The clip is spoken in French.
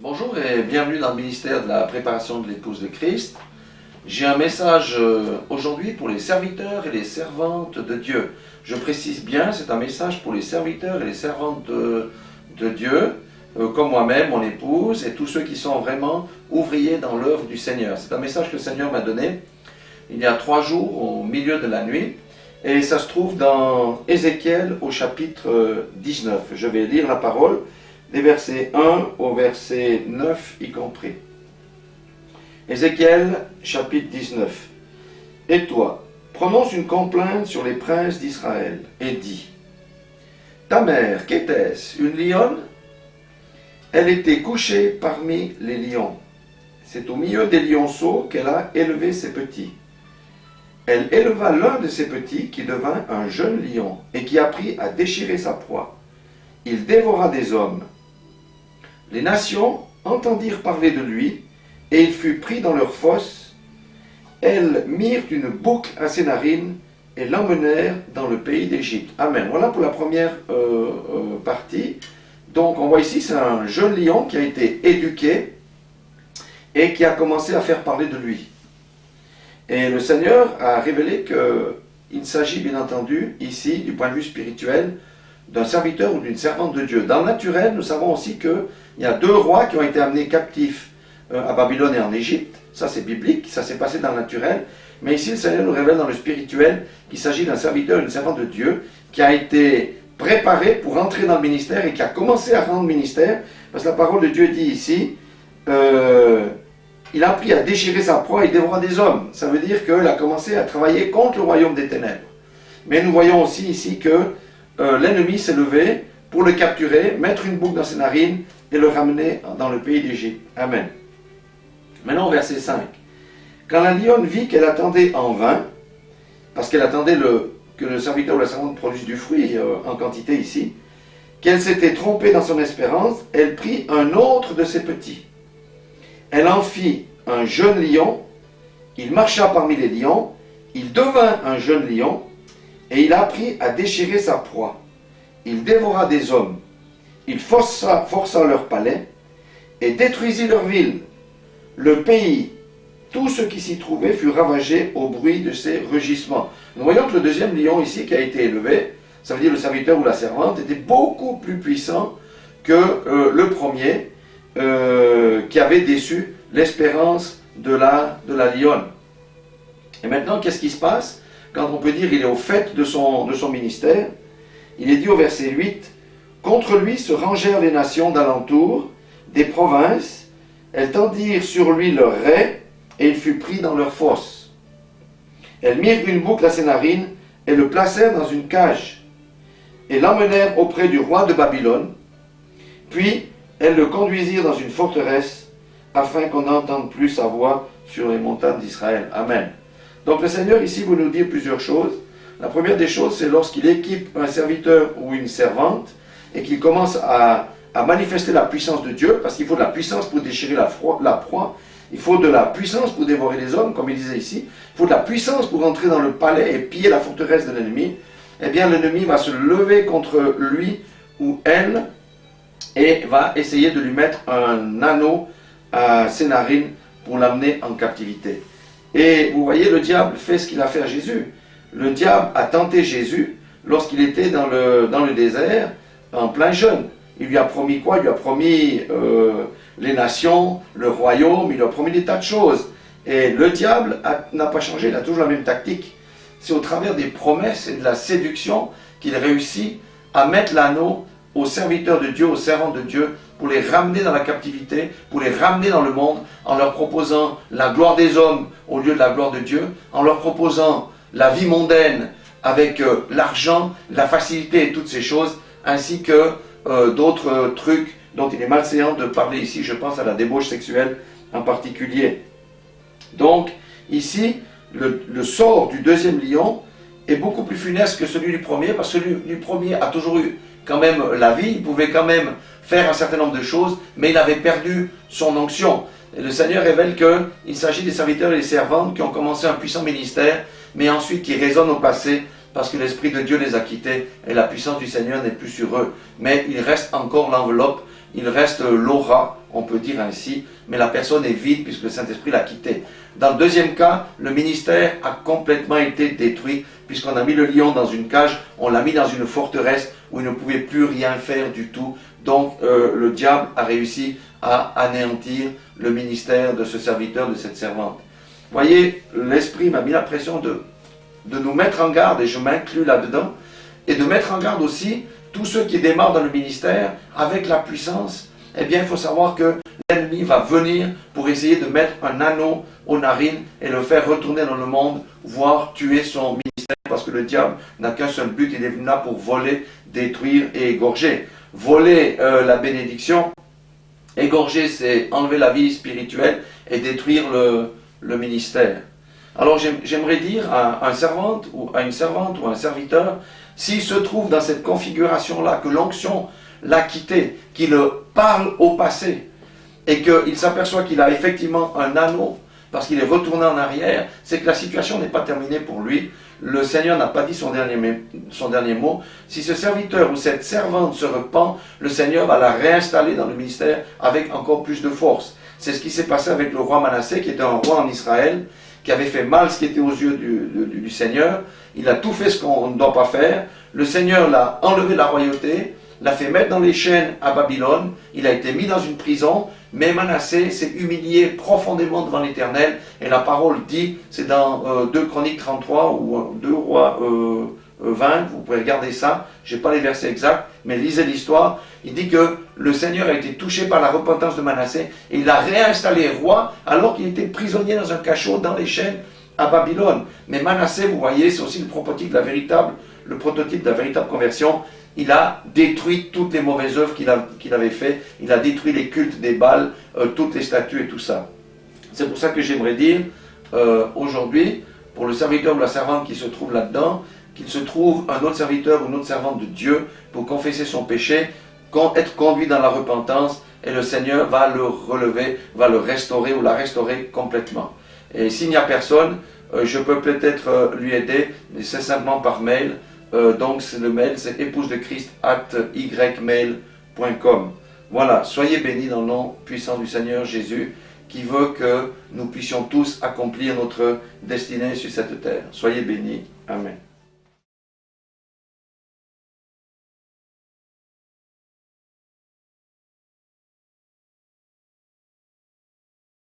Bonjour et bienvenue dans le ministère de la préparation de l'épouse de Christ. J'ai un message aujourd'hui pour les serviteurs et les servantes de Dieu. Je précise bien, c'est un message pour les serviteurs et les servantes de Dieu, comme moi-même, mon épouse, et tous ceux qui sont vraiment ouvriers dans l'œuvre du Seigneur. C'est un message que le Seigneur m'a donné il y a 3 jours, au milieu de la nuit, et ça se trouve dans Ézéchiel au chapitre 19. Je vais lire la parole, des versets 1 au verset 9 y compris. Ézéchiel, chapitre 19. Et toi, prononce une complainte sur les princes d'Israël, et dis, ta mère, qu'était-ce, une lionne? Elle était couchée parmi les lions. C'est au milieu des lionceaux qu'elle a élevé ses petits. Elle éleva l'un de ses petits qui devint un jeune lion, et qui apprit à déchirer sa proie. Il dévora des hommes. Les nations entendirent parler de lui, et il fut pris dans leur fosse. Elles mirent une boucle à ses narines et l'emmenèrent dans le pays d'Égypte. Amen. Voilà pour la première partie. Donc on voit ici, c'est un jeune lion qui a été éduqué et qui a commencé à faire parler de lui. Et le Seigneur a révélé qu'il s'agit bien entendu ici, du point de vue spirituel, d'un serviteur ou d'une servante de Dieu. Dans le naturel, nous savons aussi qu'il y a 2 rois qui ont été amenés captifs à Babylone et en Égypte. Ça c'est biblique, ça s'est passé dans le naturel. Mais ici, le Seigneur nous révèle dans le spirituel qu'il s'agit d'un serviteur et d'une servante de Dieu qui a été préparé pour entrer dans le ministère et qui a commencé à rendre ministère. Parce que la parole de Dieu dit ici, il a appris à déchirer sa proie et dévora des hommes. Ça veut dire qu'il a commencé à travailler contre le royaume des ténèbres. Mais nous voyons aussi ici que l'ennemi s'est levé pour le capturer, mettre une boucle dans ses narines et le ramener dans le pays d'Égypte. Amen. Maintenant, verset 5. Quand la lionne vit qu'elle attendait en vain, parce qu'elle attendait que le serviteur ou la servante produise du fruit en quantité ici, qu'elle s'était trompée dans son espérance, elle prit un autre de ses petits. Elle en fit un jeune lion, il marcha parmi les lions, il devint un jeune lion, et il apprit à déchirer sa proie. Il dévora des hommes, il força leur palais, et détruisit leur ville. Le pays, tout ce qui s'y trouvait fut ravagé au bruit de ses rugissements. Nous voyons que le deuxième lion ici qui a été élevé, ça veut dire le serviteur ou la servante, était beaucoup plus puissant que le premier qui avait déçu l'espérance de la lionne. Et maintenant, qu'est-ce qui se passe quand on peut dire qu'il est au fait de son ministère? Il est dit au verset 8, « Contre lui se rangèrent les nations d'alentour, des provinces, elles tendirent sur lui leurs raies, et il fut pris dans leur fosse. Elles mirent une boucle à ses narines, et le placèrent dans une cage, et l'emmenèrent auprès du roi de Babylone, puis elles le conduisirent dans une forteresse, afin qu'on n'entende plus sa voix sur les montagnes d'Israël. » Amen. Donc le Seigneur ici veut nous dire plusieurs choses. La première des choses, c'est lorsqu'il équipe un serviteur ou une servante, et qu'il commence à manifester la puissance de Dieu, parce qu'il faut de la puissance pour déchirer la proie, il faut de la puissance pour dévorer les hommes, comme il disait ici, il faut de la puissance pour entrer dans le palais et piller la forteresse de l'ennemi. Eh bien l'ennemi va se lever contre lui ou elle, et va essayer de lui mettre un anneau à ses narines pour l'amener en captivité. Et vous voyez, le diable fait ce qu'il a fait à Jésus. Le diable a tenté Jésus lorsqu'il était dans le désert, en plein jeûne. Il lui a promis quoi? Il lui a promis les nations, le royaume, il lui a promis des tas de choses. Et le diable n'a pas changé, il a toujours la même tactique. C'est au travers des promesses et de la séduction qu'il réussit à mettre l'anneau aux serviteurs de Dieu, aux servants de Dieu, pour les ramener dans la captivité, pour les ramener dans le monde, en leur proposant la gloire des hommes au lieu de la gloire de Dieu, en leur proposant la vie mondaine avec l'argent, la facilité et toutes ces choses, ainsi que d'autres trucs dont il est malséant de parler ici. Je pense à la débauche sexuelle en particulier. Donc ici, le sort du deuxième lion est beaucoup plus funeste que celui du premier, parce que celui du premier a toujours eu quand même la vie, il pouvait quand même faire un certain nombre de choses, mais il avait perdu son onction. Et le Seigneur révèle qu'il s'agit des serviteurs et des servantes qui ont commencé un puissant ministère, mais ensuite qui résonnent au passé, parce que l'Esprit de Dieu les a quittés et la puissance du Seigneur n'est plus sur eux. Mais il reste encore l'enveloppe il reste l'aura, on peut dire ainsi, mais la personne est vide puisque le Saint-Esprit l'a quitté. Dans le deuxième cas, le ministère a complètement été détruit puisqu'on a mis le lion dans une cage, on l'a mis dans une forteresse où il ne pouvait plus rien faire du tout. Donc le diable a réussi à anéantir le ministère de ce serviteur, de cette servante. Vous voyez, l'Esprit m'a mis la pression de nous mettre en garde, et je m'inclus là-dedans, et de mettre en garde aussi tous ceux qui démarrent dans le ministère avec la puissance. Eh bien, il faut savoir que l'ennemi va venir pour essayer de mettre un anneau aux narines et le faire retourner dans le monde, voire tuer son ministère, parce que le diable n'a qu'un seul but, il est venu là pour voler, détruire et égorger. Voler la bénédiction, égorger, c'est enlever la vie spirituelle et détruire le ministère. Alors j'aimerais dire à une servante ou un serviteur, s'il se trouve dans cette configuration-là, que l'onction l'a quitté, qu'il parle au passé, et qu'il s'aperçoit qu'il a effectivement un anneau, parce qu'il est retourné en arrière, c'est que la situation n'est pas terminée pour lui. Le Seigneur n'a pas dit son dernier mot. Si ce serviteur ou cette servante se repent, le Seigneur va la réinstaller dans le ministère avec encore plus de force. C'est ce qui s'est passé avec le roi Manassé, qui était un roi en Israël, qui avait fait mal ce qui était aux yeux du Seigneur. Il a tout fait ce qu'on ne doit pas faire. Le Seigneur l'a enlevé de la royauté, l'a fait mettre dans les chaînes à Babylone. Il a été mis dans une prison. Mais Manassé s'est humilié profondément devant l'Éternel. Et la parole dit, c'est dans 2 Chroniques 33 ou 2 Rois 20, vous pouvez regarder ça. Je n'ai pas les versets exacts, mais lisez l'histoire. Il dit que le Seigneur a été touché par la repentance de Manassé et il l'a réinstallé roi alors qu'il était prisonnier dans un cachot dans les chaînes à Babylone. Mais Manassé, vous voyez, c'est aussi le prototype de la véritable conversion. Il a détruit toutes les mauvaises œuvres qu'il avait fait. Il a détruit les cultes des Baals, toutes les statues et tout ça. C'est pour ça que j'aimerais dire aujourd'hui, pour le serviteur ou la servante qui se trouve là-dedans, qu'il se trouve un autre serviteur ou une autre servante de Dieu pour confesser son péché, être conduit dans la repentance, et le Seigneur va le relever, va le restaurer ou la restaurer complètement. Et s'il n'y a personne, je peux peut-être lui aider, mais c'est simplement par mail. Donc le mail, c'est épousedechrist@ymail.com. Voilà, soyez bénis dans le nom puissant du Seigneur Jésus, qui veut que nous puissions tous accomplir notre destinée sur cette terre. Soyez bénis. Amen.